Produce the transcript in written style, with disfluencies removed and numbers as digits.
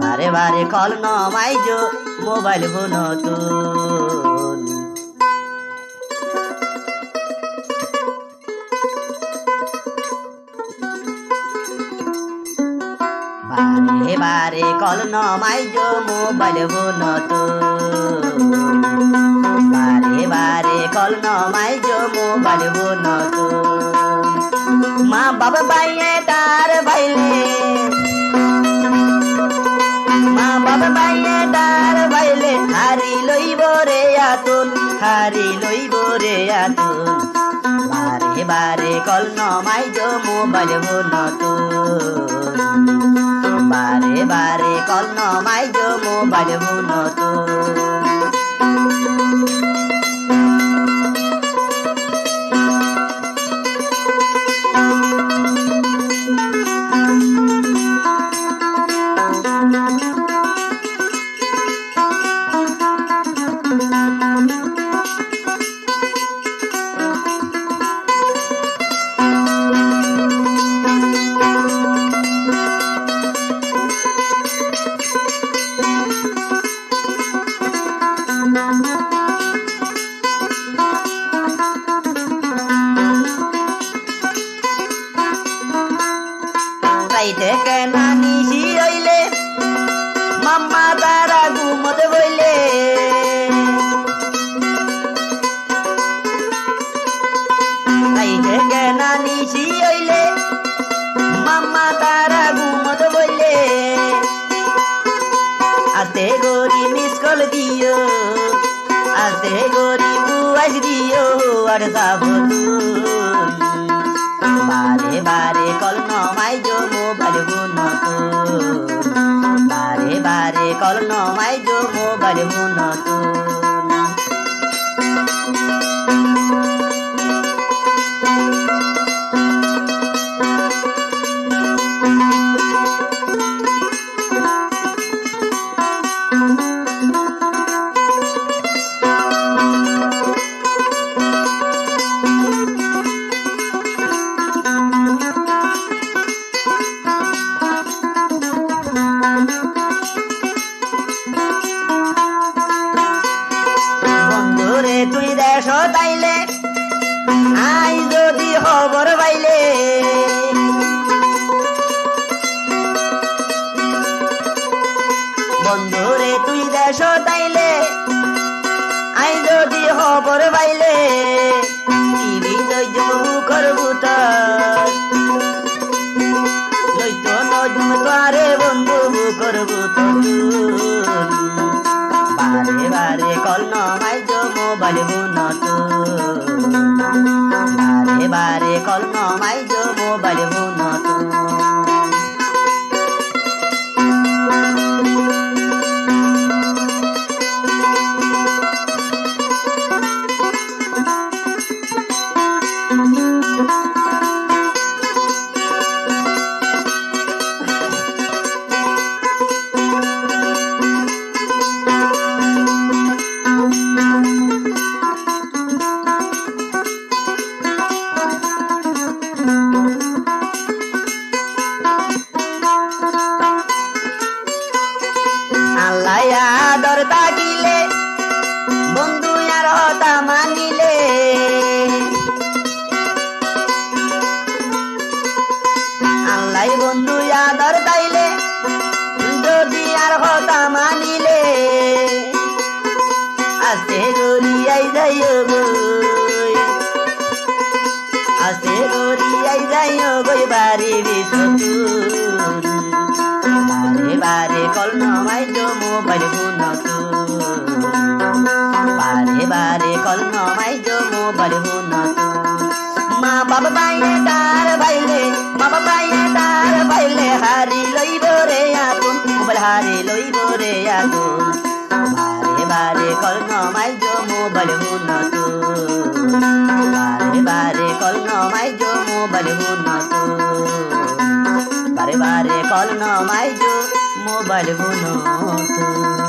বারে বারে call নমাইজো mobile নতুন। বারে বারে কল নমাইজো মোবাইল নতুন। বারে বারে কল নমাইজো মোবাইল নতুন। মা বাবা বাইয়ে তার বাইলে, মা বাবা বাইয়ে তার বাইলে হারি লইব রে আতুন, হারি লইব রে আতুন। বারে বারে কল নমাইজো মোবাইল নতুন। বারে বারে কল নমাইজো মোবাইল নতুন। থেকে নানি শিরইলে মাম্মা তারা ঘুমতে বইলে, তাই থেকে নানি শিরইলে মাম্মা তারা ঘুমতে বইলে। আতে গরি মিস কল দিও, আতে গরি বুয়াস দিও আর সাবতুন। বারে বারে কল নমাইজো মোবাইল নতুন। বারে বারে কল নমাইজো মোবাইল নতুন। তুই দেশ তাইলে আই যদি খবর পাইলে, বন্ধুরে তুই দেশ তাইলে আই যদি খবর পাইলে। টিভি লইজ মুখর ভূতর লইত নজম তোরে বন্ধু মুখর ভূতর। বারে বারে কল নমাইজো মোবাইল নতুন। বারে বারে কল নমাইজো মোবাইল নতুন। আদর তাকিলে বন্ধু আর হতা মানিলে, আল্লাহ বন্ধু আদর তাইলে যদি আর হতা মানিলে। আস্তে গড়িয়াই যাইও গই, আস্তে গড়িয়াই যাইও গই বাড়ি বিশ্বতুন। বারে বারে কল নমাইজো মোবাইল নতুন। বারে বারে কল নমাইজো মোবাইল নতুন। মা বাবা বাইলে তার বাইলে, মা বাবা বাইলে তার বাইলে হারি লইব রে আতুন, মোবাইল হারি লইব রে আতুন। বারে বারে কল নমাইজো মোবাইল নতুন। বারে বারে কল নমাইজো মোবাইল নতুন। বারে বারে কল নমাইজো মোবাইল নতুন।